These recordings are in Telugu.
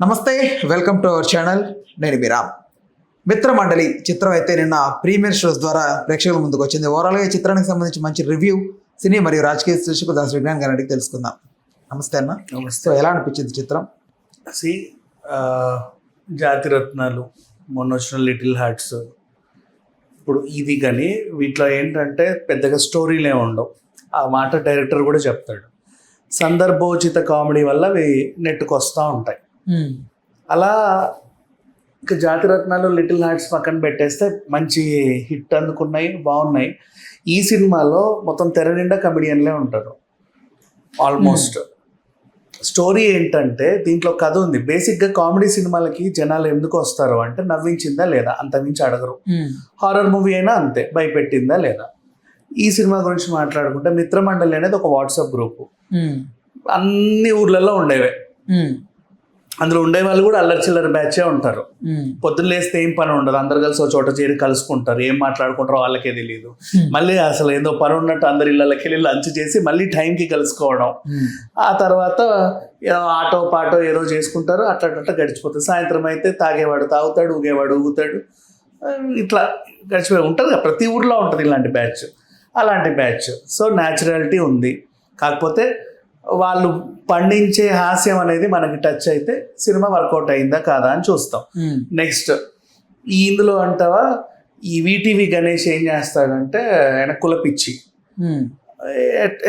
నమస్తే, వెల్కమ్ టు అవర్ ఛానల్. నేను మీ రామ్. మిత్రమండలి చిత్రం అయితే నిన్న ప్రీమియర్ షోస్ ద్వారా ప్రేక్షకుల ముందుకు వచ్చింది. ఓవరాల్గా ఈ చిత్రానికి సంబంధించి మంచి రివ్యూ సినీ మరియు రాజకీయ విశ్లేషకుడు దాస్ విజ్ఞాన్ గారిని అడిగి తెలుసుకుందాం. నమస్తే అన్న. నమస్తే. సో ఎలా అనిపించింది చిత్రం? జాతిరత్నాలు, మొన్న వచ్చిన లిటిల్ హార్ట్స్, ఇప్పుడు ఇది కానీ వీటిలో ఏంటంటే పెద్దగా స్టోరీలే ఉండవు. ఆ మాట డైరెక్టర్ కూడా చెప్తాడు. సందర్భోచిత కామెడీ వల్ల అవి నెట్టుకు వస్తూ ఉంటాయి. అలా ఇక జాతిరత్నాలు, లిటిల్ హార్ట్స్ పక్కన పెట్టేస్తే మంచి హిట్ అందుకున్నాయి, బాగున్నాయి. ఈ సినిమాలో మొత్తం తెర నిండా కమెడియన్లే ఉంటారు ఆల్మోస్ట్. స్టోరీ ఏంటంటే దీంట్లో కథ ఉంది. బేసిక్గా కామెడీ సినిమాలకి జనాలు ఎందుకు వస్తారు అంటే నవ్వించిందా లేదా, అంతమించి అడగరు. హారర్ మూవీ అయినా అంతే, భయపెట్టిందా లేదా. ఈ సినిమా గురించి మాట్లాడుకుంటే మిత్రమండలి అనేది ఒక వాట్సాప్ గ్రూపు, అన్ని ఊర్లలో ఉండేవే. అందులో ఉండే వాళ్ళు కూడా అల్లరి చిల్లర బ్యాచే ఉంటారు. పొద్దున్న లేస్తే ఏం పని ఉండదు, అందరు కలిసి ఒక చోట చేరి కలుసుకుంటారు. ఏం మాట్లాడుకుంటారో వాళ్ళకే తెలియదు. మళ్ళీ అసలు ఏదో పని ఉన్నట్టు అందరి ఇళ్ళకి వెళ్ళి లంచ్ చేసి మళ్ళీ టైంకి కలుసుకోవడం. ఆ తర్వాత ఆటో పాటో ఏదో చేసుకుంటారు. అట్లా గడిచిపోతుంది. సాయంత్రం అయితే తాగేవాడు తాగుతాడు, ఊగేవాడు ఊగుతాడు. ఇట్లా గడిచిపోయి ఉంటుంది కదా, ప్రతి ఊర్లో ఉంటుంది ఇలాంటి బ్యాచ్. అలాంటి బ్యాచ్. సో న్యాచురాలిటీ ఉంది. కాకపోతే వాళ్ళు పండించే హాస్యం అనేది మనకి టచ్ అయితే సినిమా వర్కౌట్ అయిందా కాదా అని చూస్తాం. నెక్స్ట్ ఇందులో అంటావా, ఈ వీటీవీ గణేష్ ఏం చేస్తాడంటే ఆయన కులపిచ్చి.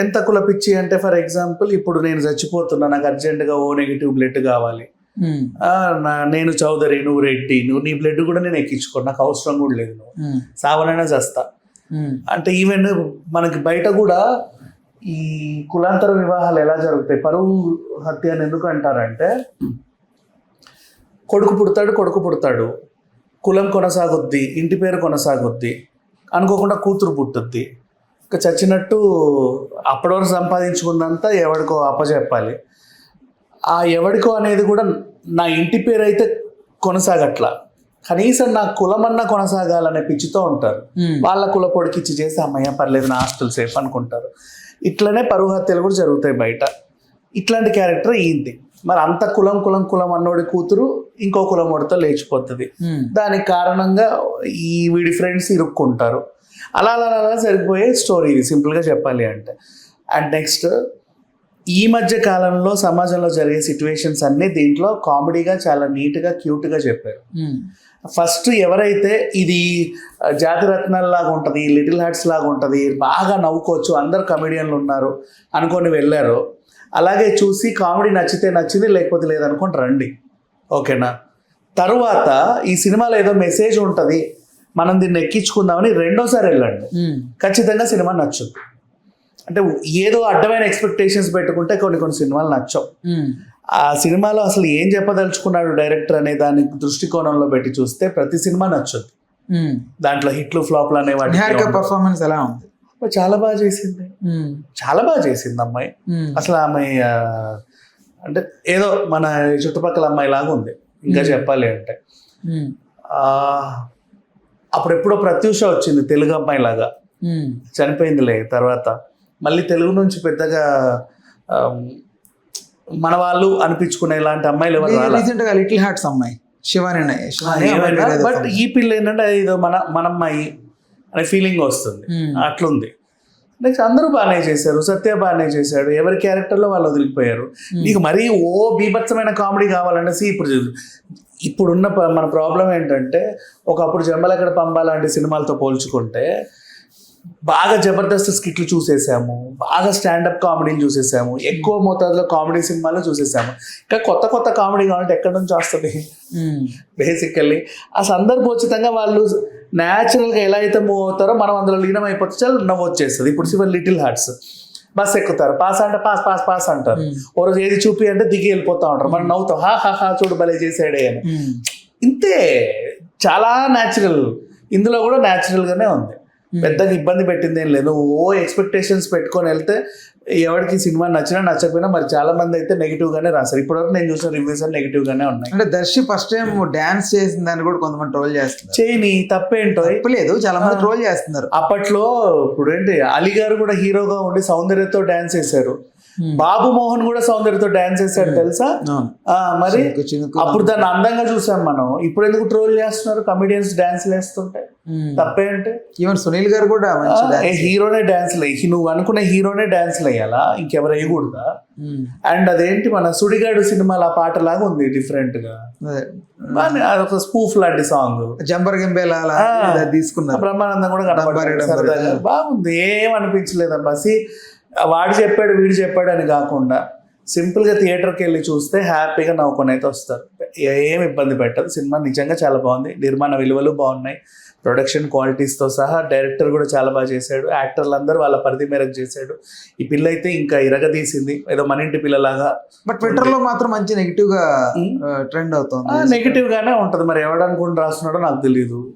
ఎంత కులపిచ్చి అంటే, ఫర్ ఎగ్జాంపుల్ ఇప్పుడు నేను చచ్చిపోతున్నా, నాకు అర్జెంటుగా ఓ నెగిటివ్ బ్లడ్ కావాలి, నేను చౌదరి, నువ్వు రెడ్డి, నువ్వు నీ బ్లడ్ కూడా నేను ఎక్కించుకోను, నాకు అవసరం కూడా లేదు, నువ్వు సావనైనా చేస్తా అంటే. ఈవెన్ మనకి బయట కూడా ఈ కులాంతర వివాహాలు ఎలా జరుగుతాయి, పరువు హత్య అని ఎందుకు అంటారంటే, కొడుకు పుడతాడు, కులం కొనసాగుద్ది, ఇంటి పేరు కొనసాగుద్ది, అనుకోకుండా కూతురు పుట్టుద్ది. ఇంకా చచ్చినట్టు అప్పటి వరకు సంపాదించుకుందంతా ఎవడికో అప్పచెప్పాలి. ఆ ఎవడికో అనేది కూడా నా ఇంటి పేరు అయితే కొనసాగట్లా, కనీసం నా కులమన్నా కొనసాగాలనే పిచ్చితో ఉంటారు. వాళ్ళ కుల పొడికిచ్చి చేసి అమ్మయ్య పర్లేదు, నా ఆస్తులు సేఫ్ అనుకుంటారు. ఇట్లనే పరువు హత్యలు కూడా జరుగుతాయి బయట. ఇట్లాంటి క్యారెక్టర్ ఏంటి మరి, అంత కులం అన్నోడి కూతురు ఇంకో కులం వాడితో లేచిపోతుంది. దానికి కారణంగా ఈ వీడి ఫ్రెండ్స్ ఇరుక్కుంటారు. అలా సరిపోయే స్టోరీ ఇది, సింపుల్గా చెప్పాలి అంటే. అండ్ నెక్స్ట్ ఈ మధ్య కాలంలో సమాజంలో జరిగే సిచ్యువేషన్స్ అన్నీ దీంట్లో కామెడీగా చాలా నీట్గా క్యూట్గా చెప్పారు. ఫస్ట్ ఎవరైతే ఇది జాతిరత్నాల లాగా ఉంటుంది, లిటిల్ హార్ట్స్ లాగా ఉంటుంది, బాగా నవ్వుకోవచ్చు, అందరు కమెడియన్లు ఉన్నారు అనుకొని వెళ్ళారు, అలాగే చూసి కామెడీ నచ్చితే నచ్చింది, లేకపోతే లేదనుకోండి రండి, ఓకేనా. తరువాత ఈ సినిమాలో ఏదో మెసేజ్ ఉంటుంది, మనం దీన్ని ఎక్కించుకుందామని రెండోసారి వెళ్ళండి, ఖచ్చితంగా సినిమా నచ్చుద్ది. అంటే ఏదో అడ్డమైన ఎక్స్పెక్టేషన్స్ పెట్టుకుంటే కొన్ని సినిమాలు నచ్చవు. ఆ సినిమాలో అసలు ఏం చెప్పదలుచుకున్నాడు డైరెక్టర్ అనే దాని దృష్టికోణంలో పెట్టి చూస్తే ప్రతి సినిమా నచ్చుద్ది. దాంట్లో హిట్లు ఫ్లాప్లు అనే వాటి పర్ఫార్మెన్స్ ఎలా ఉంది? చాలా బాగా చేసింది అమ్మాయి. అసలు ఆమె అంటే ఏదో మన చుట్టుపక్కల అమ్మాయి లాగా ఉంది. ఇంకా చెప్పాలి అంటే అప్పుడెప్పుడో ప్రత్యూష వచ్చింది తెలుగు అమ్మాయి లాగా, చనిపోయిందిలే. తర్వాత మళ్ళీ తెలుగు నుంచి పెద్దగా మన వాళ్ళు అనిపించుకునే ఇలాంటి అమ్మాయిలు ఎవరు రీసెంట్గా లిటిల్ హార్ట్స్ అమ్మాయి శివాని. బట్ ఈ పిల్ల ఏంటంటే ఏదో మన అమ్మాయి అనే ఫీలింగ్ వస్తుంది, అట్లుంది. నెక్స్ట్ అందరూ బాగానే చేశారు, సత్య బాగానే చేశాడు, ఎవరి క్యారెక్టర్లో వాళ్ళు వదిలిపోయారు. నీకు మరీ బీభత్సమైన కామెడీ కావాలంటే ఇప్పుడున్న మన ప్రాబ్లం ఏంటంటే, ఒకప్పుడు జంబలకడ పంబ లాంటి సినిమాలతో పోల్చుకుంటే బాగా జబర్దస్త్ స్కిట్లు చూసేసాము, బాగా స్టాండప్ కామెడీలు చూసేసాము, ఎక్కువ మోతాదులో కామెడీ సినిమాలు చూసేసాము. ఇంకా కొత్త కామెడీ కావాలంటే ఎక్కడి నుంచి వస్తుంది? బేసికల్లీ ఆ సందర్భోచితంగా వాళ్ళు న్యాచురల్గా ఎలా అయితే మూవ్ అవుతారో మనం అందులో లీనం అయిపోతే చాలా నవ్వు వచ్చేస్తుంది. ఇప్పుడు లిటిల్ హార్ట్స్ బస్ ఎక్కుతారు, పాస్ అంటే పాస్ అంటారు, ఓ రోజు ఏది చూపి అంటే దిగి వెళ్ళిపోతా ఉంటారు, మనం నవ్వుతాం, హా చూడు భలే చేసాడే అని. ఇంతే, చాలా న్యాచురల్. ఇందులో కూడా న్యాచురల్గానే ఉంది, పెద్దగా ఇబ్బంది పెట్టింది ఏం లేదు. ఎక్స్పెక్టేషన్స్ పెట్టుకొని వెళ్తే ఎవరికి సినిమా నచ్చినా నచ్చకపోయినా మరి చాలా మంది అయితే నెగిటివ్ గానే రాశారు. ఇప్పటివరకు నేను చూసిన రివ్యూస్ అన్ని నెగిటివ్ గానే ఉన్నాయి. అంటే దర్శి ఫస్ట్ టైం డాన్స్ చేసిన దాన్ని కూడా కొంతమంది ట్రోల్ చేస్తున్నారు. చేయని తప్పేంటో లేదు, చాలా మంది ట్రోల్ చేస్తున్నారు. అప్పట్లో ఇప్పుడు ఏంటి అలీ గారు కూడా హీరోగా ఉండి సౌందర్యతో డాన్స్ చేశారు. బాబు మోహన్ కూడా సౌందర్యతో డాన్స్ చేశాడు తెలుసా? అవును. మరి చినుకు చినుకు అప్పుడు దాన్ని అందంగా చూసాం మనం. ఇప్పుడు ఎందుకు ట్రోల్ చేస్తున్నారు కమిడియన్స్ డాన్స్ వేస్తుంటే? తప్పేంటి? ఈవెన్ సునీల్ గారు కూడా మంచి హీరోనే డాన్స్ వేయి, నువ్వు అనుకునే హీరోనే డాన్స్ వేయాలా, ఇంకెవరు వేయకూడదా? అండ్ అదేంటి మన సుడిగాడు సినిమాలో ఆ పాట లాగా ఉంది, డిఫరెంట్ గా. అదొక స్పూఫ్ లాంటి సాంగ్, జంబర్ గంబేలా తీసుకున్నారు. బ్రహ్మానందం కూడా కనబడ్డాడు సరదాగా. బాగుంది, ఏం అనిపించలేదమ్మా. వాడు చెప్పాడు వీడు చెప్పాడు అని కాకుండా సింపుల్గా థియేటర్కి వెళ్ళి చూస్తే హ్యాపీగా నవ్వుకొని అయితే వస్తారు. ఏం ఇబ్బంది పెట్టదు. సినిమా నిజంగా చాలా బాగుంది. నిర్మాణ విలువలు బాగున్నాయి, ప్రొడక్షన్ క్వాలిటీస్తో సహా. డైరెక్టర్ కూడా చాలా బాగా చేశాడు. యాక్టర్లు అందరూ వాళ్ళ పరిధి మేరకు చేశాడు. ఈ పిల్ల అయితే ఇంకా ఇరగదీసింది, ఏదో మన ఇంటి పిల్లలాగా. బట్ ట్విట్టర్ లో మాత్రం మంచి నెగిటివ్ గా ట్రెండ్ అవుతుంది. నెగిటివ్ గానే ఉంటది. మరి ఎవడనుకుంటూ రాస్తున్నాడో నాకు తెలియదు.